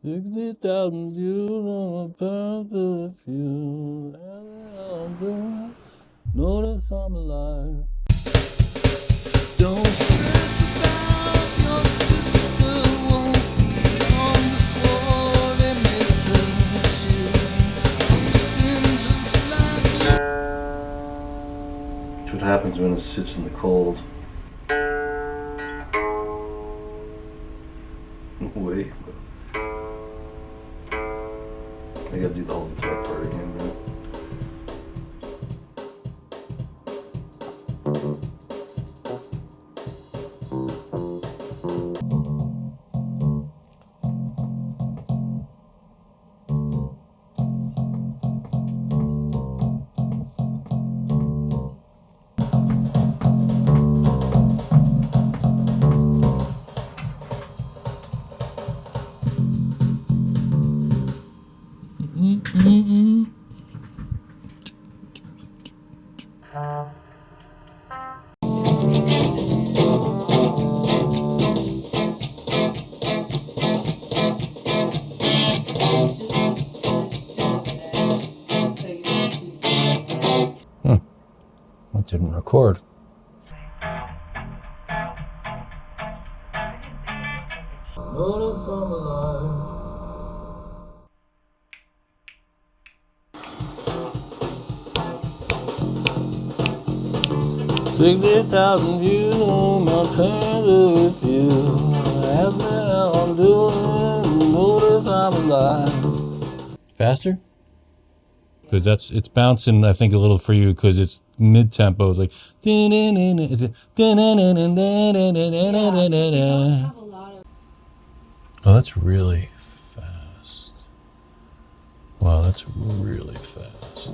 60,000 views on a path to the few. Notice I'm alive. Don't stress about your sister, won't be on the floor. They miss her, she'll be coasting just like you. That's what happens when it sits in the cold. Wait. I gotta do the whole guitar part again, bro. That didn't record. Notice I'm alive. 60,000 views on my trailer with you. Ask me how I'm doing. Notice I'm alive. Faster? Because it's bouncing, I think, a little for you because it's mid-tempo. It's like... Oh, that's really fast. Wow, that's really fast.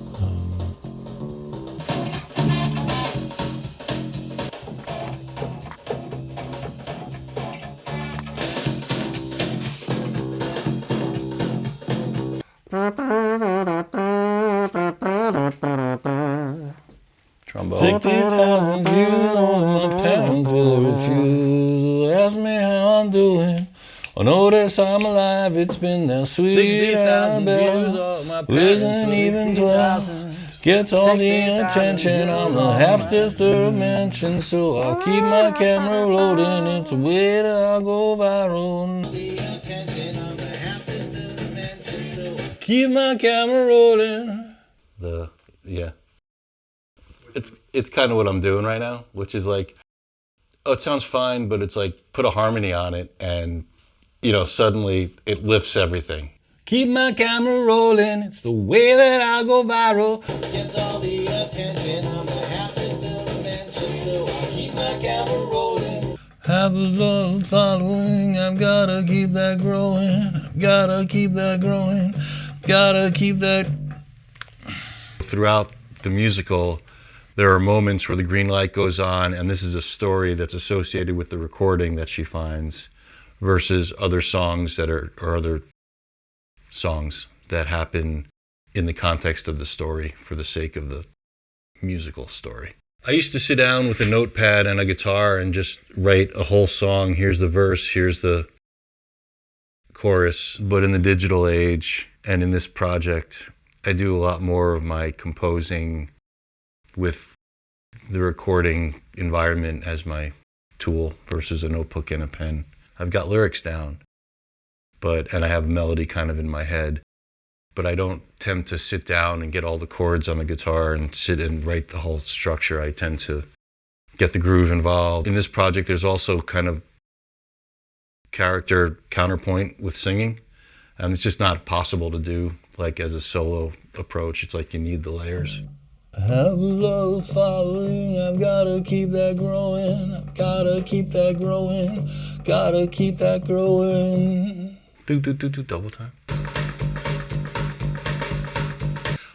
Trombone. 60,000 views on my pen for refusal. Ask me how I'm doing. Oh, notice I'm alive. It's been that sweet. 60,000 views on my pen. Isn't even 12. Gets all the attention. I'm a half-sister dimension, so I'll keep my camera rolling. It's a way that I'll go viral. Keep my camera rolling. Yeah. It's kind of what I'm doing right now, which is like, oh, it sounds fine, but it's like put a harmony on it and, suddenly it lifts everything. Keep my camera rolling, it's the way that I'll go viral. Gets all the attention, I'm the half-sister dimension, so I keep my camera rolling. Have a love following, I've gotta keep that growing, gotta keep that growing, gotta keep that. Throughout the musical, there are moments where the green light goes on, and this is a story that's associated with the recording that she finds versus other songs that are, or other songs that happen in the context of the story for the sake of the musical story. I used to sit down with a notepad and a guitar and just write a whole song. Here's the verse, here's the chorus. But in the digital age and in this project, I do a lot more of my composing with the recording environment as my tool versus a notebook and a pen. I've got lyrics down, and I have a melody kind of in my head, but I don't tend to sit down and get all the chords on the guitar and sit and write the whole structure. I tend to get the groove involved. In this project, there's also kind of character counterpoint with singing, and it's just not possible to do like as a solo approach. It's like you need the layers. I have a love following, I've gotta keep that growing, I've gotta keep that growing, gotta keep that growing. Do, double time.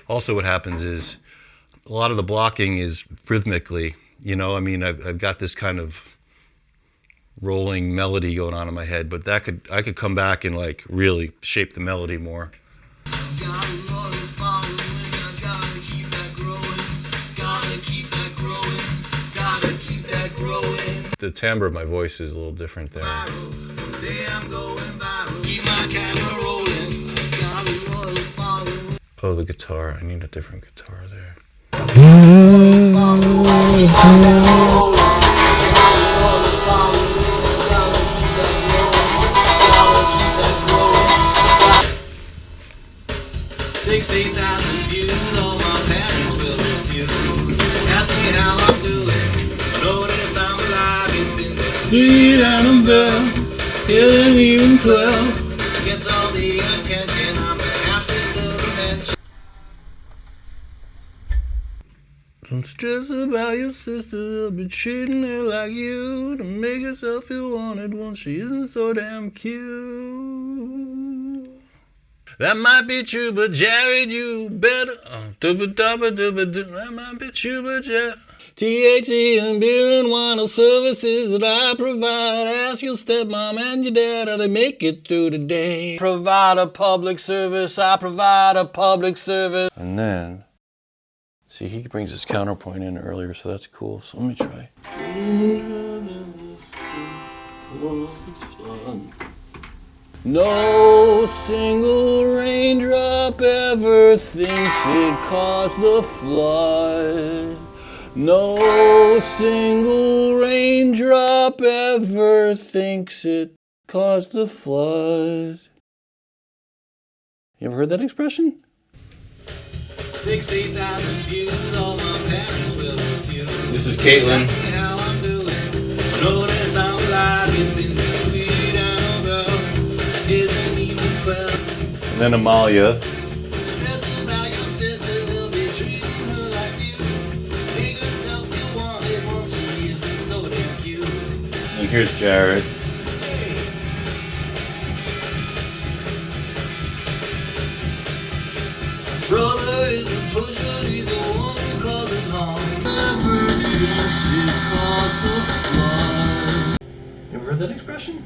Also what happens is, a lot of the blocking is rhythmically, I've got this kind of rolling melody going on in my head, but I could come back and like really shape the melody more. The timbre of my voice is a little different there. Keep my camera Oh, the guitar. I need a different guitar there. Sweet Annabelle, feeling even 12. Gets all the attention, I'm the half-sister dimension. Don't stress about your sister, they'll be treating her like you to make herself feel wanted when she isn't so damn cute. That might be true, but Jared, you better. That might be true, but Jared. THE and beer and wine are services that I provide. Ask your stepmom and your dad how they make it through the day. Provide a public service, I provide a public service. And then, see, he brings his counterpoint in earlier, so that's cool. So let me try. No single raindrop ever thinks it caused the flood. No single raindrop ever thinks it caused the flood. You ever heard that expression? 60,000 views, all my parents will refuse. This is Caitlin. How I'm doing. Notice I'm alive, it's been sweet and girl. Isn't even 12. And then Amalia. And here's Jared. Brother is a pusher, he's the one who causes harm. You ever heard that expression?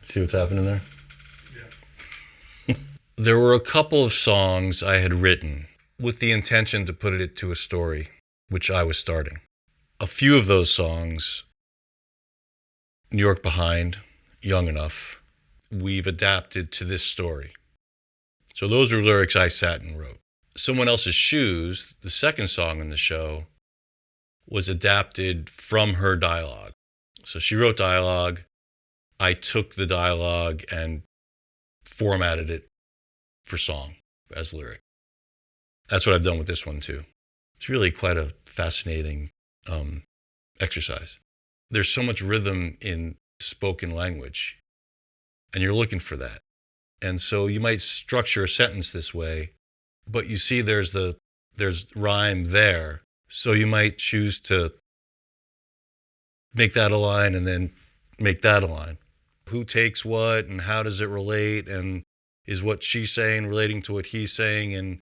See what's happening there? Yeah. There were a couple of songs I had written with the intention to put it to a story, which I was starting. A few of those songs, New York Behind, Young Enough, we've adapted to this story. So those are lyrics I sat and wrote. Someone Else's Shoes, the second song in the show, was adapted from her dialogue. So she wrote dialogue. I took the dialogue and formatted it for song as lyric. That's what I've done with this one too. It's really quite a fascinating exercise. There's so much rhythm in spoken language, and you're looking for that. And so you might structure a sentence this way, but you see there's rhyme there. So you might choose to make that a line and then make that a line. Who takes what and how does it relate, and is what she's saying relating to what he's saying? And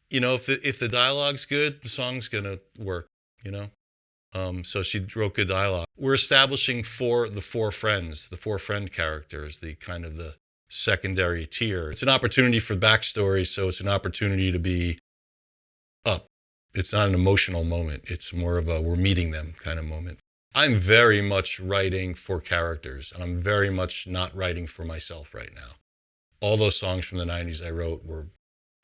you know, if the dialogue's good, the song's gonna work, you know? So she wrote good dialogue. We're establishing the four friend characters, the kind of the secondary tier. It's an opportunity for backstory, so it's an opportunity to be up. It's not an emotional moment. It's more of a we're meeting them kind of moment. I'm very much writing for characters, and I'm very much not writing for myself right now. All those songs from the 90s I wrote were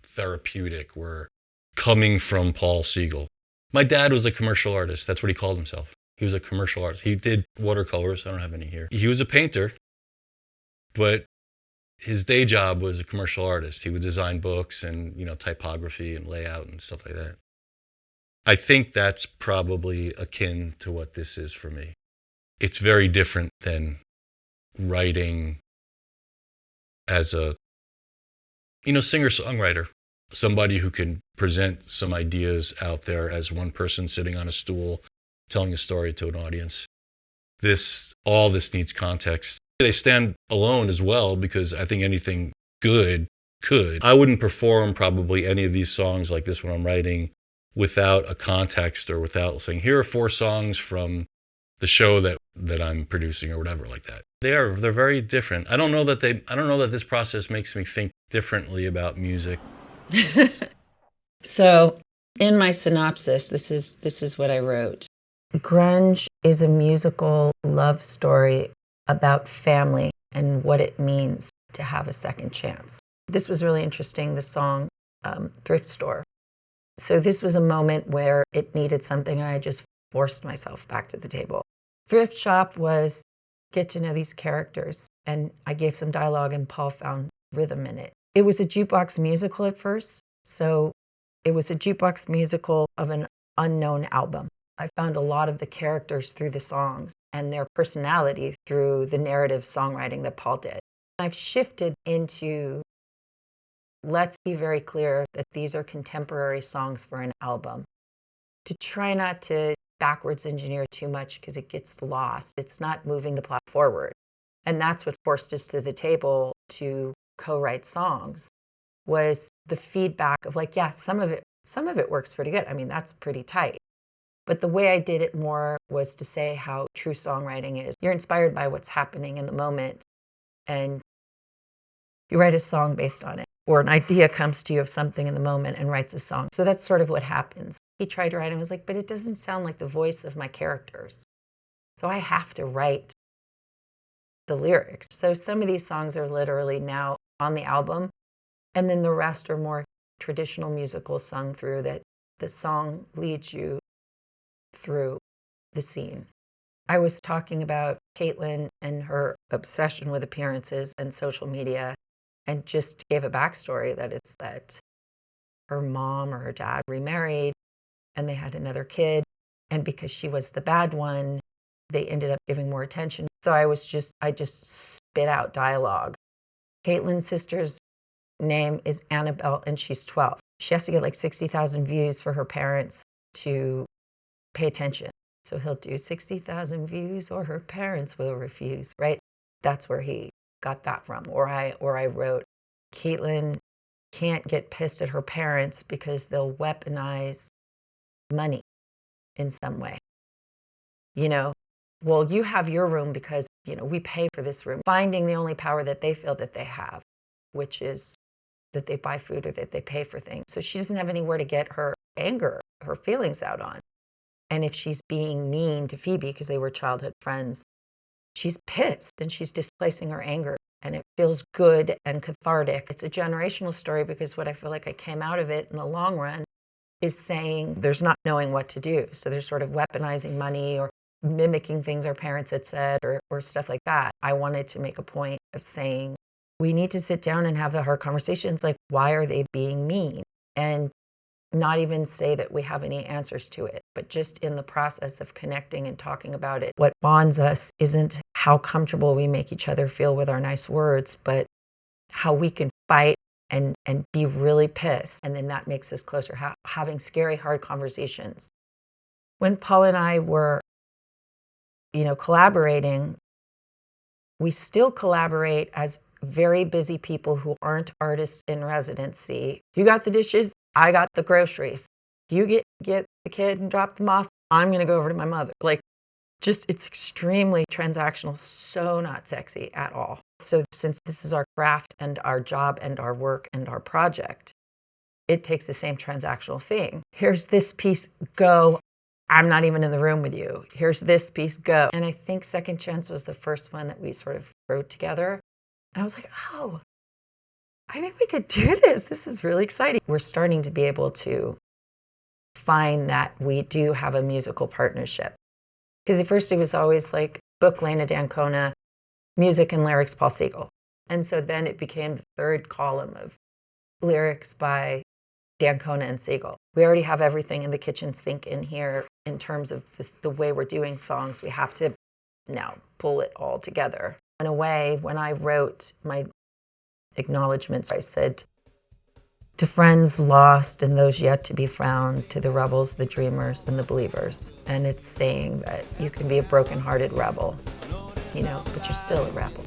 therapeutic, were coming from Paul Siegel. My dad was a commercial artist. That's what he called himself. He was a commercial artist. He did watercolors. I don't have any here. He was a painter, but his day job was a commercial artist. He would design books and, you know, typography and layout and stuff like that. I think that's probably akin to what this is for me. It's very different than writing as a, you know, singer-songwriter. Somebody who can present some ideas out there as one person sitting on a stool telling a story to an audience. All this needs context. They stand alone as well, because I think anything good could. I wouldn't perform probably any of these songs like this one I'm writing without a context, or without saying, here are 4 songs from the show that I'm producing or whatever like that. They're very different. I don't know that this process makes me think differently about music. So in my synopsis, this is what I wrote. Grunge is a musical love story about family and what it means to have a second chance. This was really interesting, the song Thrift Store. So this was a moment where it needed something and I just forced myself back to the table. Thrift Shop was get to know these characters, and I gave some dialogue and Paul found rhythm in it. It was a jukebox musical at first, so it was a jukebox musical of an unknown album. I found a lot of the characters through the songs and their personality through the narrative songwriting that Paul did. I've shifted into, let's be very clear that these are contemporary songs for an album. To try not to backwards engineer too much because it gets lost. It's not moving the plot forward. And that's what forced us to the table to co-write songs, was the feedback of like, yeah, some of it works pretty good. I mean, that's pretty tight. But the way I did it more was to say how true songwriting is. You're inspired by what's happening in the moment and you write a song based on it. Or an idea comes to you of something in the moment and writes a song. So that's sort of what happens. He tried to write and was like, but it doesn't sound like the voice of my characters. So I have to write the lyrics. So some of these songs are literally now on the album, and then the rest are more traditional musicals sung through that the song leads you through the scene. I was talking about Caitlin and her obsession with appearances and social media, and just gave a backstory that it's that her mom or her dad remarried and they had another kid. And because she was the bad one, they ended up giving more attention. So I just spit out dialogue. Caitlin's sister's name is Annabelle and she's 12. She has to get like 60,000 views for her parents to pay attention. So he'll do 60,000 views or her parents will refuse, right? That's where he got that from. Or I wrote, Caitlin can't get pissed at her parents because they'll weaponize money in some way. You know, well, you have your room because, you know, we pay for this room. Finding the only power that they feel that they have, which is that they buy food or that they pay for things. So she doesn't have anywhere to get her anger, her feelings out on. And if she's being mean to Phoebe because they were childhood friends, she's pissed and she's displacing her anger. And it feels good and cathartic. It's a generational story because what I feel like I came out of it in the long run is saying there's not knowing what to do. So they're sort of weaponizing money or mimicking things our parents had said or stuff like that. I wanted to make a point of saying we need to sit down and have the hard conversations like, why are they being mean? And not even say that we have any answers to it, but just in the process of connecting and talking about it. What bonds us isn't how comfortable we make each other feel with our nice words, but how we can fight and be really pissed. And then that makes us closer, having scary, hard conversations. When Paul and I were, collaborating, we still collaborate as very busy people who aren't artists in residency. You got the dishes, I got the groceries. You get the kid and drop them off, I'm going to go over to my mother. It's extremely transactional, so not sexy at all. So since this is our craft and our job and our work and our project, it takes the same transactional thing. Here's this piece, go. I'm not even in the room with you. Here's this piece, go. And I think Second Chance was the first one that we sort of wrote together. And I was like, oh, I think we could do this. This is really exciting. We're starting to be able to find that we do have a musical partnership. Because at first it was always like book Leyna D'Ancona, music and lyrics Paul Siegel. And so then it became the third column of lyrics by D'Ancona and Siegel. We already have everything in the kitchen sink in here in terms of the way we're doing songs. We have to now pull it all together. In a way, when I wrote my acknowledgments, I said, to friends lost and those yet to be found, to the rebels, the dreamers, and the believers. And it's saying that you can be a broken-hearted rebel, but you're still a rebel.